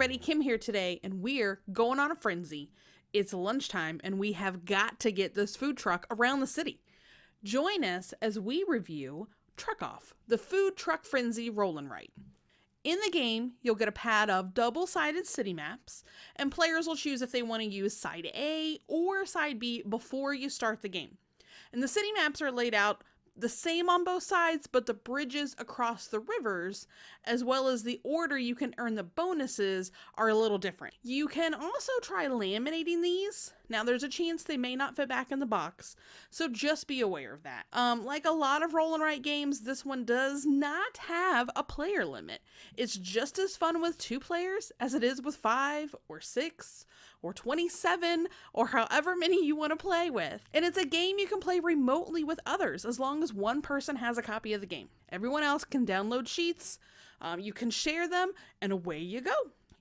everybody, Kim here today, and we're going on a frenzy. It's lunchtime, and we have got to get this food truck around the city. Join us as we review Truck Off, the food truck frenzy roll and write. In the game, you'll get a pad of double-sided city maps, and players will choose if they want to use side A or side B before you start the game. And the city maps are laid out the same on both sides, but the bridges across the rivers, as well as the order you can earn the bonuses, are a little different. You can also try laminating these. Now, there's a chance they may not fit back in the box, so just be aware of that. Like a lot of roll and write games, this one does not have a player limit. It's just as fun with 2 players as it is with 5 or 6 or 27 or however many you want to play with. And it's a game you can play remotely with others as long as one person has a copy of the game. Everyone else can download sheets, you can share them, and away you go.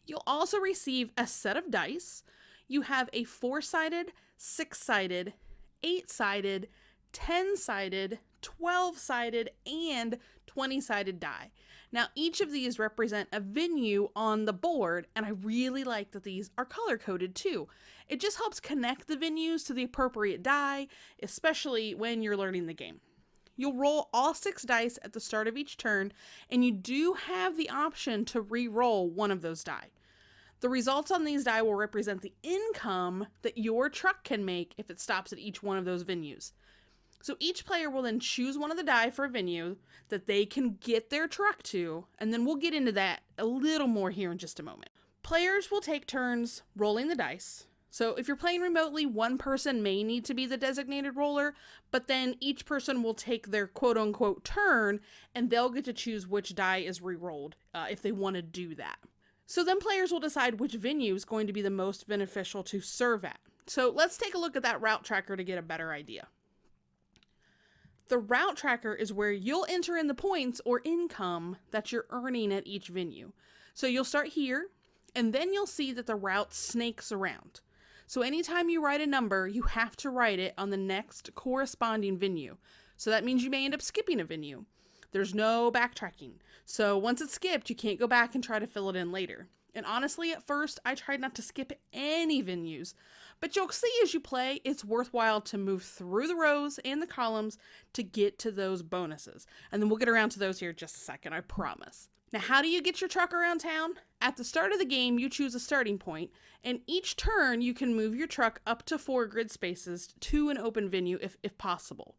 You'll also receive a set of dice. You have a 4-sided, 6-sided, 8-sided, 10-sided, 12-sided, and 20-sided die. Now, each of these represent a venue on the board, and I really like that these are color-coded too. It just helps connect the venues to the appropriate die, especially when you're learning the game. You'll roll all 6 dice at the start of each turn, and you do have the option to re-roll one of those die. The results on these die will represent the income that your truck can make if it stops at each one of those venues. So each player will then choose one of the die for a venue that they can get their truck to, and then we'll get into that a little more here in just a moment. Players will take turns rolling the dice. So if you're playing remotely, one person may need to be the designated roller, but then each person will take their quote-unquote turn, and they'll get to choose which die is re-rolled if they want to do that. So then players will decide which venue is going to be the most beneficial to serve at. So let's take a look at that route tracker to get a better idea. The route tracker is where you'll enter in the points or income that you're earning at each venue. So you'll start here, and then you'll see that the route snakes around. So anytime you write a number, you have to write it on the next corresponding venue. So that means you may end up skipping a venue. There's no backtracking. So once it's skipped, you can't go back and try to fill it in later. And honestly, at first, I tried not to skip any venues. But you'll see as you play, it's worthwhile to move through the rows and the columns to get to those bonuses. And then we'll get around to those here in just a second, I promise. Now, how do you get your truck around town? At the start of the game, you choose a starting point, and each turn you can move your truck up to 4 grid spaces to an open venue if possible.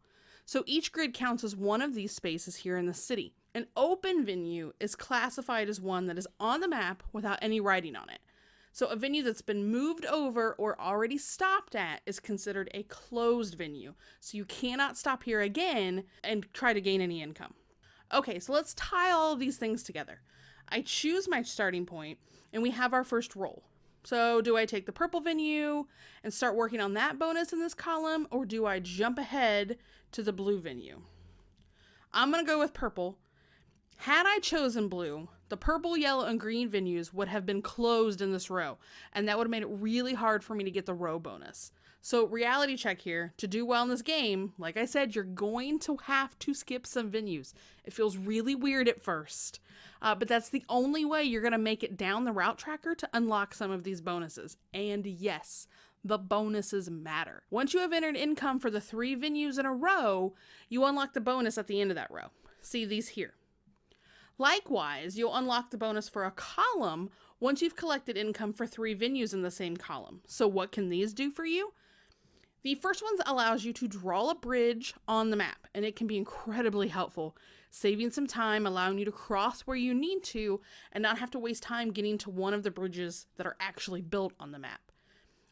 So each grid counts as one of these spaces here in the city. An open venue is classified as one that is on the map without any writing on it. So a venue that's been moved over or already stopped at is considered a closed venue. So you cannot stop here again and try to gain any income. Okay, so let's tie all of these things together. I choose my starting point, and we have our first roll. So do I take the purple venue and start working on that bonus in this column, or do I jump ahead to the blue venue? I'm going to go with purple. Had I chosen blue, the purple, yellow, and green venues would have been closed in this row, and that would have made it really hard for me to get the row bonus. So reality check here, to do well in this game, like I said, you're going to have to skip some venues. It feels really weird at first, but that's the only way you're going to make it down the route tracker to unlock some of these bonuses. And yes, the bonuses matter. Once you have entered income for the 3 venues in a row, you unlock the bonus at the end of that row. See these here. Likewise, you'll unlock the bonus for a column once you've collected income for 3 venues in the same column. So what can these do for you? The first one allows you to draw a bridge on the map, and it can be incredibly helpful, saving some time, allowing you to cross where you need to, and not have to waste time getting to one of the bridges that are actually built on the map.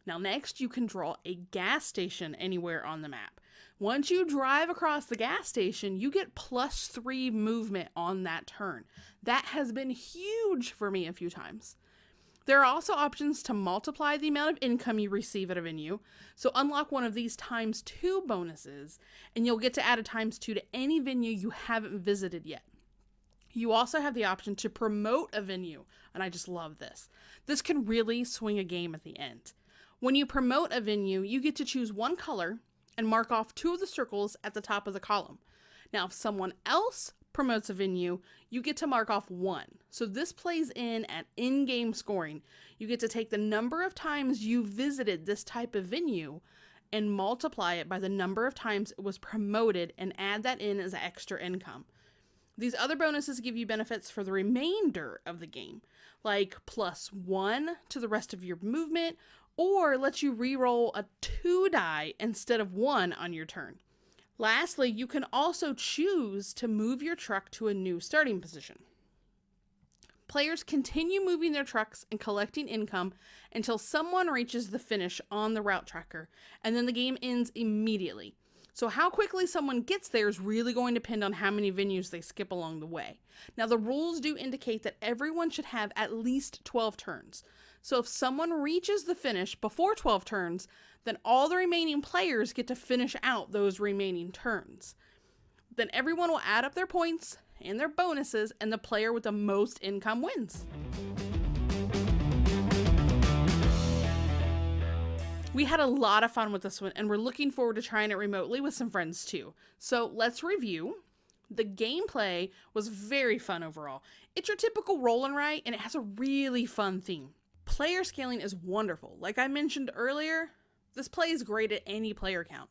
Now next, you can draw a gas station anywhere on the map. Once you drive across the gas station, you get +3 movement on that turn. That has been huge for me a few times. There are also options to multiply the amount of income you receive at a venue. So unlock one of these ×2 bonuses, and you'll get to add a ×2 to any venue you haven't visited yet. You also have the option to promote a venue, and I just love this. This can really swing a game at the end. When you promote a venue, you get to choose one color and mark off 2 of the circles at the top of the column. Now, if someone else promotes a venue, you get to mark off 1. So this plays in-game scoring. You get to take the number of times you visited this type of venue and multiply it by the number of times it was promoted and add that in as extra income. These other bonuses give you benefits for the remainder of the game, like +1 to the rest of your movement, or lets you reroll a 2 die instead of 1 on your turn. Lastly, you can also choose to move your truck to a new starting position. Players continue moving their trucks and collecting income until someone reaches the finish on the route tracker, and then the game ends immediately. So how quickly someone gets there is really going to depend on how many venues they skip along the way. Now, the rules do indicate that everyone should have at least 12 turns. So if someone reaches the finish before 12 turns, then all the remaining players get to finish out those remaining turns. Then everyone will add up their points and their bonuses, and the player with the most income wins. We had a lot of fun with this one, and we're looking forward to trying it remotely with some friends too. So let's review. The gameplay was very fun overall. It's your typical roll and write, and it has a really fun theme. Player scaling is wonderful. Like I mentioned earlier, this plays great at any player count.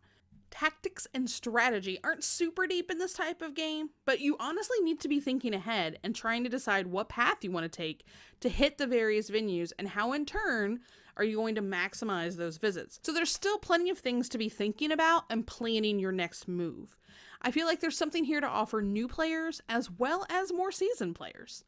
Tactics and strategy aren't super deep in this type of game, but you honestly need to be thinking ahead and trying to decide what path you want to take to hit the various venues, and how in turn are you going to maximize those visits. So there's still plenty of things to be thinking about and planning your next move. I feel like there's something here to offer new players as well as more seasoned players.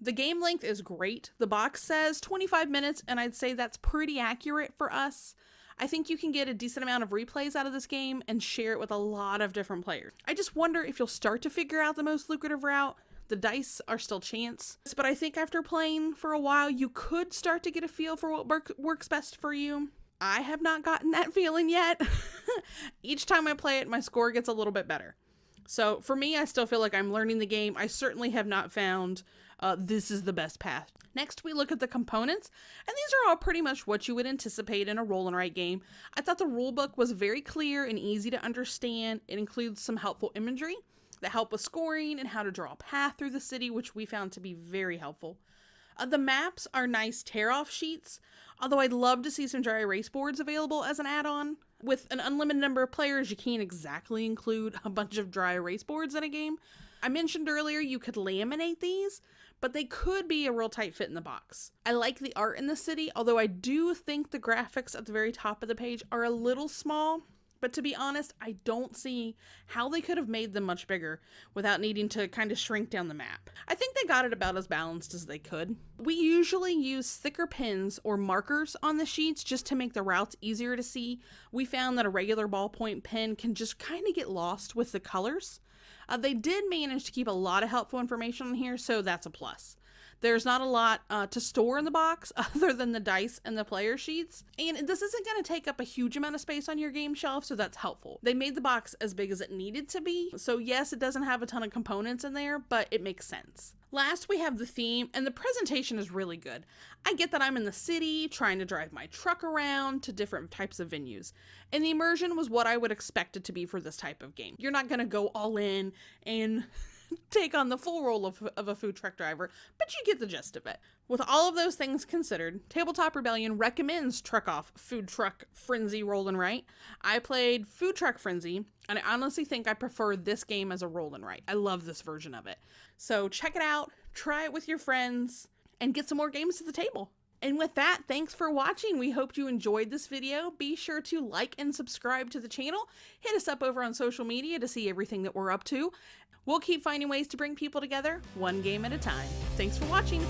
The game length is great. The box says 25 minutes, and I'd say that's pretty accurate for us. I think you can get a decent amount of replays out of this game and share it with a lot of different players. I just wonder if you'll start to figure out the most lucrative route. The dice are still chance, but I think after playing for a while, you could start to get a feel for what works best for you. I have not gotten that feeling yet. Each time I play it, my score gets a little bit better. So for me, I still feel like I'm learning the game. I certainly have not found this is the best path. Next, we look at the components, and these are all pretty much what you would anticipate in a roll and write game. I thought the rule book was very clear and easy to understand. It includes some helpful imagery that help with scoring and how to draw a path through the city, which we found to be very helpful. The maps are nice tear-off sheets, although I'd love to see some dry erase boards available as an add-on. With an unlimited number of players, you can't exactly include a bunch of dry erase boards in a game. I mentioned earlier you could laminate these, but they could be a real tight fit in the box. I like the art in the city, although I do think the graphics at the very top of the page are a little small. But to be honest, I don't see how they could have made them much bigger without needing to kind of shrink down the map. I think they got it about as balanced as they could. We usually use thicker pens or markers on the sheets just to make the routes easier to see. We found that a regular ballpoint pen can just kind of get lost with the colors. They did manage to keep a lot of helpful information on here, so that's a plus. There's not a lot to store in the box other than the dice and the player sheets. And this isn't going to take up a huge amount of space on your game shelf, so that's helpful. They made the box as big as it needed to be. So yes, it doesn't have a ton of components in there, but it makes sense. Last, we have the theme, and the presentation is really good. I get that I'm in the city, trying to drive my truck around to different types of venues, and the immersion was what I would expect it to be for this type of game. You're not going to go all in and take on the full role of a food truck driver, but you get the gist of it. With all of those things considered, Tabletop Rebellion recommends Truck Off Food Truck Frenzy Roll and Write. I played Food Truck Frenzy, and I honestly think I prefer this game as a roll and write. I love this version of it. So check it out, try it with your friends, and get some more games to the table. And with that, thanks for watching. We hope you enjoyed this video. Be sure to like and subscribe to the channel. Hit us up over on social media to see everything that we're up to. We'll keep finding ways to bring people together, one game at a time. Thanks for watching.